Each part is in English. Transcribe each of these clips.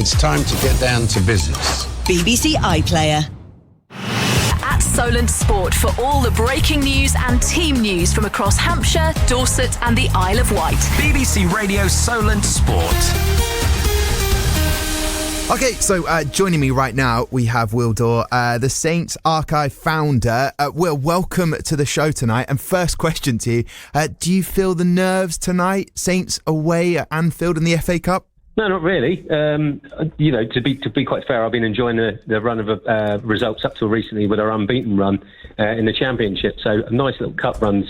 It's time to get down to business. BBC iPlayer. At Solent Sport for all the breaking news and team news from across Hampshire, Dorset and the Isle of Wight. BBC Radio Solent Sport. Okay, so joining me right now, we have Will Dawe, the Saints Archive founder. Will, welcome to the show tonight. And first question to you, do you feel the nerves tonight? Saints away at Anfield in the FA Cup? No, not really. To be quite fair, I've been enjoying the run of results up till recently with our unbeaten run in the Championship. So a nice little cup run's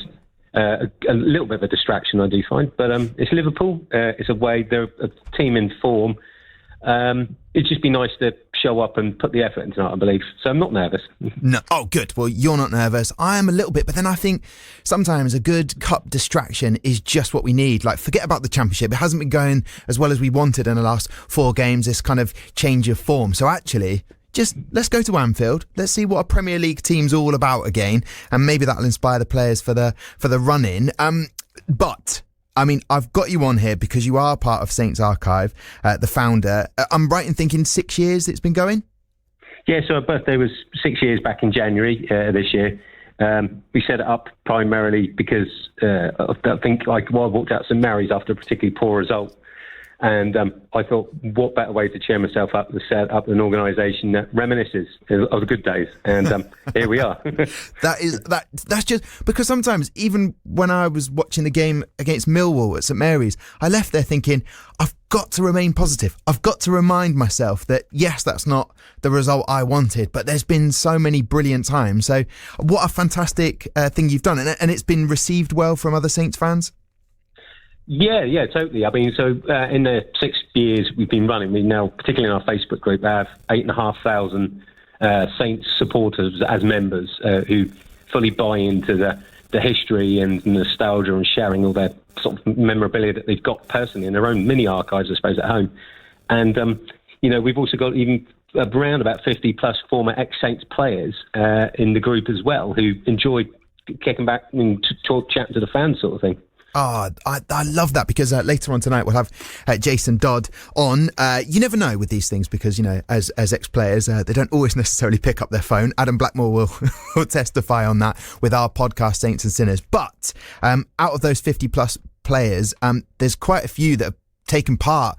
a little bit of a distraction, I do find. But it's Liverpool. It's away. They're a team in form. It'd just be nice to show up and put the effort in tonight, I believe. So I'm not nervous. No. Oh, good. Well, you're not nervous. I am a little bit, but then I think sometimes a good cup distraction is just what we need. Like, forget about the Championship. It hasn't been going as well as we wanted in the last 4 games, this kind of change of form. So actually, just let's go to Anfield. Let's see what a Premier League team's all about again. And maybe that'll inspire the players for the run-in. But I mean, I've got you on here because you are part of Saints Archive, the founder. I'm right in thinking 6 years it's been going? Yeah, so our birthday was 6 years back in January this year. We set it up primarily because I think I walked out St Mary's after a particularly poor result. And I thought, what better way to cheer myself up than set up an organisation that reminisces of the good days. And here we are. That's just because sometimes, even when I was watching the game against Millwall at St Mary's, I left there thinking, I've got to remain positive. I've got to remind myself that, yes, that's not the result I wanted, but there's been so many brilliant times. So what a fantastic thing you've done. And it's been received well from other Saints fans? Yeah, totally. I mean, so in the 6 years we've been running, we now, particularly in our Facebook group, have 8,500 Saints supporters as members who fully buy into the history and nostalgia and sharing all their sort of memorabilia that they've got personally in their own mini archives, I suppose, at home. And, we've also got even around about 50 plus former ex-Saints players in the group as well who enjoy kicking back and chatting to the fans sort of thing. Oh, I love that because later on tonight we'll have Jason Dodd on. You never know with these things because, as ex-players, they don't always necessarily pick up their phone. Adam Blackmore will testify on that with our podcast, Saints and Sinners. But out of those 50 plus players, there's quite a few that have taken part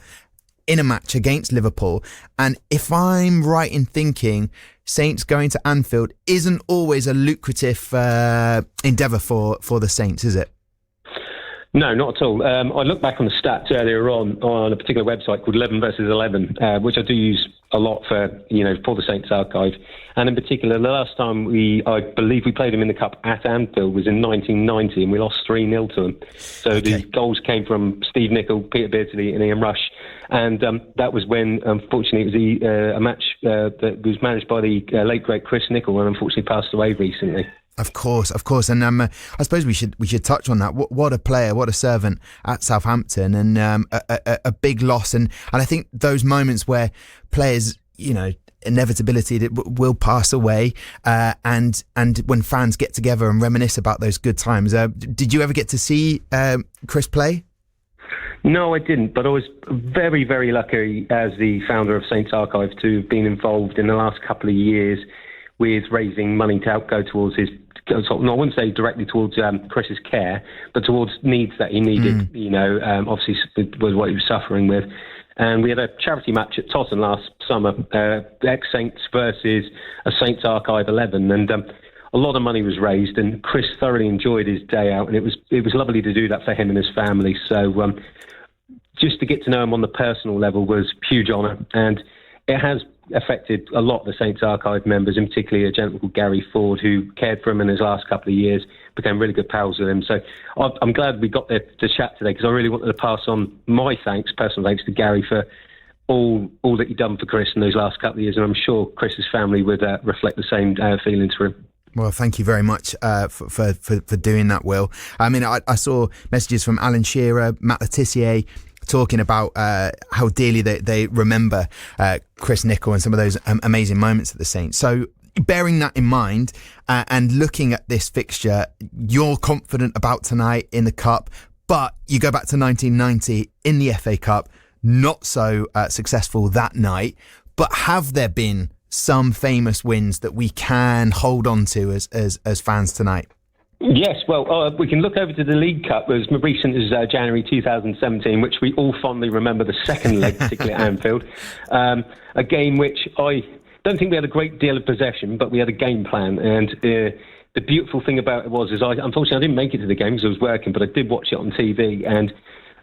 in a match against Liverpool. And if I'm right in thinking, Saints going to Anfield isn't always a lucrative endeavour for the Saints, is it? No, not at all. I looked back on the stats earlier on a particular website called 11 versus 11, which I do use a lot for the Saints Archive. And in particular, the last time I believe we played them in the Cup at Anfield was in 1990, and we lost 3-0 to them. So Okay. The goals came from Steve Nicol, Peter Beardsley and Ian Rush. And that was when, unfortunately, it was a match that was managed by the late, great Chris Nicol, and unfortunately passed away recently. Of course. And I suppose we should touch on that. What a player, what a servant at Southampton, and a big loss. And I think those moments where players, inevitability that will pass away, and when fans get together and reminisce about those good times. Did you ever get to see Chris play? No, I didn't, but I was very, very lucky as the founder of Saints Archive to have been involved in the last couple of years with raising money to help go towards his, I wouldn't say directly towards Chris's care, but towards needs that he needed, obviously was what he was suffering with. And we had a charity match at Totton last summer, ex-Saints versus a Saints Archive 11, and a lot of money was raised, and Chris thoroughly enjoyed his day out, and it was lovely to do that for him and his family. So just to get to know him on the personal level was a huge honour, and it has affected a lot of the Saints Archive members, in particularly a gentleman called Gary Ford, who cared for him in his last couple of years, became really good pals with him. So I'm glad we got there to chat today, because I really wanted to pass on my personal thanks to Gary for all that he'd done for Chris in those last couple of years, and I'm sure Chris's family would reflect the same feelings for him. Well, thank you very much for doing that, Will. I mean, I saw messages from Alan Shearer, Matt Letitia, talking about how dearly they remember Chris Nicol and some of those amazing moments at the Saints. So bearing that in mind and looking at this fixture, you're confident about tonight in the Cup, but you go back to 1990 in the FA Cup, not so successful that night. But have there been some famous wins that we can hold on to as fans tonight? Yes, well, we can look over to the League Cup as recent as January 2017, which we all fondly remember the second leg, particularly at Anfield. A game which I don't think we had a great deal of possession, but we had a game plan. And the beautiful thing about it was unfortunately, I didn't make it to the game because I was working, but I did watch it on TV. And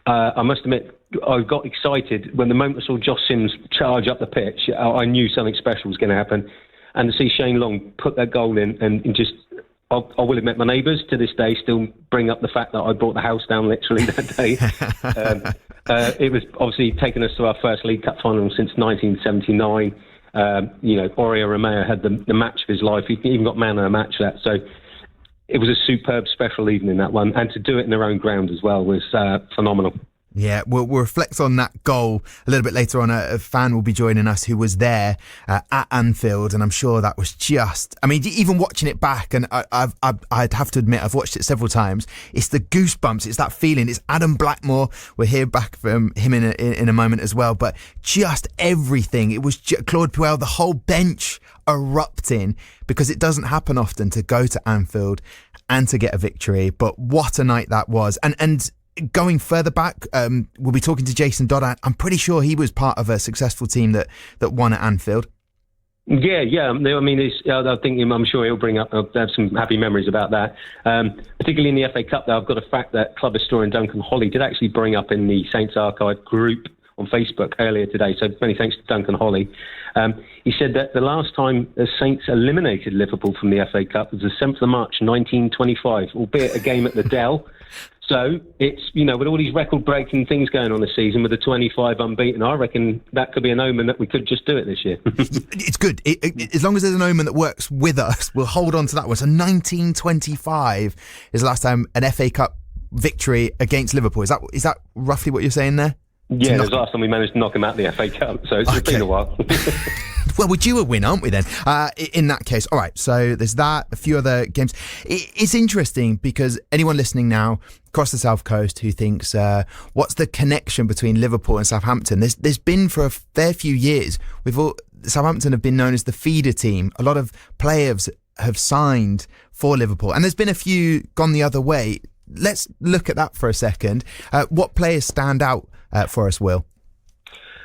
I must admit, I got excited when the moment I saw Josh Sims charge up the pitch. I knew something special was going to happen. And to see Shane Long put that goal in and just... I will admit, my neighbours to this day still bring up the fact that I brought the house down literally that day. It was obviously taken us to our first League Cup final since 1979. Oriol Romeo had the match of his life. He even got man of the match that. So it was a superb, special evening, that one. And to do it in their own ground as well was phenomenal. Yeah, we'll reflect on that goal a little bit later on. A fan will be joining us who was there at Anfield, and I'm sure that was just... I mean, even watching it back, and I'd have to admit, I've watched it several times, it's the goosebumps, it's that feeling. It's Adam Blackmore. We'll hear back from him in a moment as well, but just everything. It was Claude Puel, the whole bench erupting, because it doesn't happen often to go to Anfield and to get a victory, but what a night that was. And going further back, we'll be talking to Jason Dodd. I'm pretty sure he was part of a successful team that won at Anfield. Yeah. I mean, I'm sure he'll bring up. I'll have some happy memories about that. Particularly in the FA Cup, though, I've got a fact that club historian Duncan Holly did actually bring up in the Saints Archive group on Facebook earlier today. So many thanks to Duncan Holly. He said that the last time the Saints eliminated Liverpool from the FA Cup was the 7th of March 1925, albeit a game at the Dell. So it's, with all these record-breaking things going on this season, with the 25 unbeaten, I reckon that could be an omen that we could just do it this year. It's good. As long as there's an omen that works with us, we'll hold on to that one. So 1925 is the last time an FA Cup victory against Liverpool. Is that roughly what you're saying there? Yeah, it was the last time we managed to knock them out of the FA Cup, so it's been a while. Well, we're due a win, aren't we then? In that case. All right, so there's that, a few other games. It's interesting because anyone listening now across the South Coast who thinks, what's the connection between Liverpool and Southampton? There's been for a fair few years, Southampton have been known as the feeder team. A lot of players have signed for Liverpool, and there's been a few gone the other way. Let's look at that for a second. What players stand out for us, Will?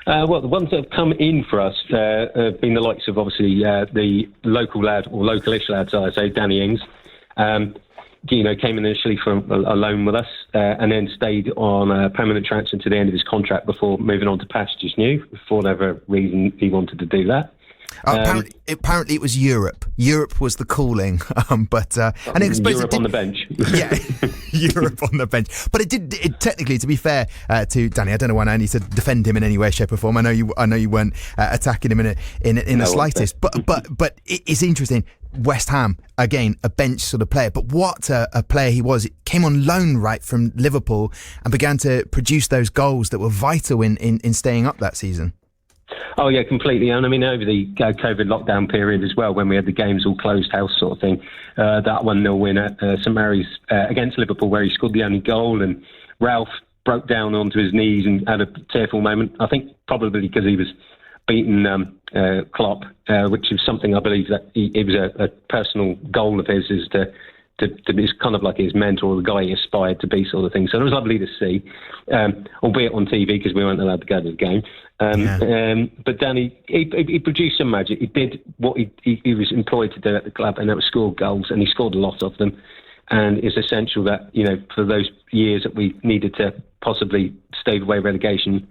Well, the ones that have come in for us have been the likes of, obviously, the local lad, or localish lads, I say, Danny Ings. Came in initially for a loan with us and then stayed on a permanent transfer to the end of his contract before moving on to pastures new, for whatever reason he wanted to do that. Apparently it was Europe. Europe was the calling, but and I suppose Europe on the bench. Yeah, Europe on the bench. But it did. Technically, to be fair to Danny, I don't know why I need to defend him in any way, shape, or form. I know you weren't attacking him in the slightest. But it's interesting. West Ham, again, a bench sort of player, but what a player he was. He came on loan right from Liverpool and began to produce those goals that were vital in staying up that season. Oh, yeah, completely. And I mean, over the COVID lockdown period as well, when we had the games all closed house sort of thing, that 1-0 win at St Mary's against Liverpool, where he scored the only goal, and Ralph broke down onto his knees and had a tearful moment. I think probably because he was beating Klopp, which is something I believe that it was a personal goal of his, is to be kind of like his mentor, the guy he aspired to be, sort of thing. So it was lovely to see, albeit on TV because we weren't allowed to go to the game. But Danny, he produced some magic. He did what he was employed to do at the club, and that was score goals, and he scored a lot of them. And it's essential that, for those years that we needed to possibly stave away relegation,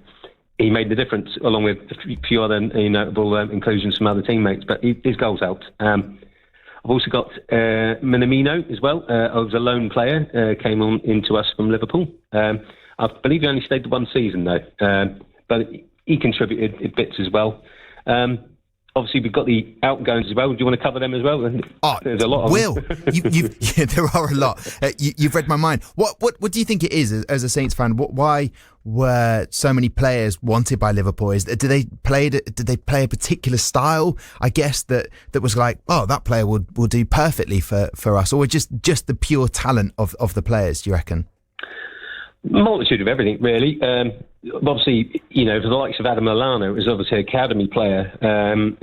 he made the difference, along with a few other notable inclusions from other teammates. But his goals helped. I've also got Minamino as well. I was a lone player, came on into us from Liverpool. I believe he only stayed 1 season though, but he contributed bits as well. Obviously, we've got the outgoings as well. Do you want to cover them as well? There's a lot of Will, them. there are a lot. You've read my mind. What do you think it is as a Saints fan? Why were so many players wanted by Liverpool? Did they play a particular style? I guess that was like, oh, that player will do perfectly for us, or just the pure talent of the players. Do you reckon? Multitude of everything, really. obviously, for the likes of Adam Lallana, it was obviously an academy player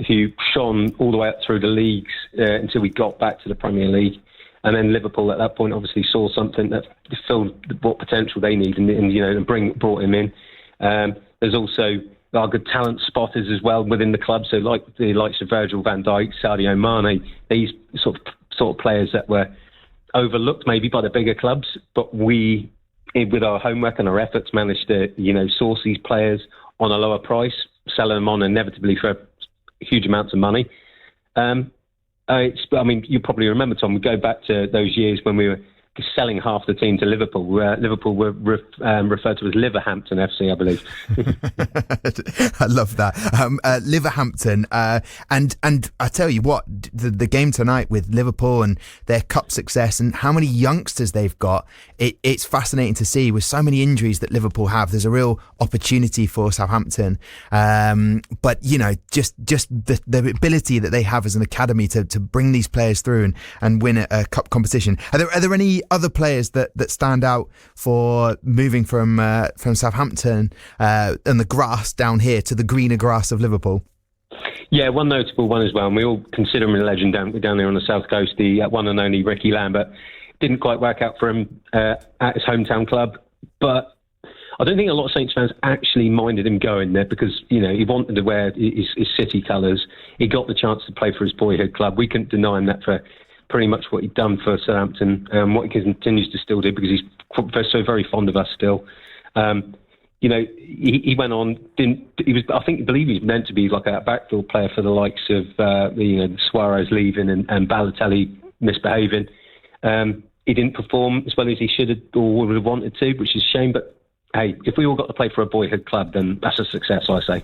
who shone all the way up through the leagues until we got back to the Premier League. And then Liverpool at that point obviously saw something that filled what potential they need and brought him in. There's also our good talent spotters as well within the club. So like the likes of Virgil van Dijk, Sadio Mane, these sort of players that were overlooked maybe by the bigger clubs, but we, with our homework and our efforts, managed to source these players on a lower price, sell them on inevitably for huge amounts of money. You probably remember, Tom, we go back to those years when we were selling half the team to Liverpool. Liverpool were referred to as Liverhampton FC, I believe. I love that. Liverhampton, and I tell you what, the game tonight with Liverpool and their cup success and how many youngsters they've got, it's fascinating to see. With so many injuries that Liverpool have, there's a real opportunity for Southampton. But just the ability that they have as an academy to bring these players through and win a cup competition. Are there any other players that stand out for moving from Southampton and the grass down here to the greener grass of Liverpool? Yeah, one notable one as well, and we all consider him a legend down there on the south coast, the one and only Ricky Lambert. Didn't quite work out for him at his hometown club, but I don't think a lot of Saints fans actually minded him going there because, he wanted to wear his city colours. He got the chance to play for his boyhood club. We couldn't deny him that for pretty much what he'd done for Southampton, what he continues to still do because he's so very fond of us still. He went on. I believe he was meant to be like a backfield player for the likes of Suarez leaving and Balotelli misbehaving. He didn't perform as well as he should have or would have wanted to, which is a shame. But hey, if we all got to play for a boyhood club, then that's a success, I say.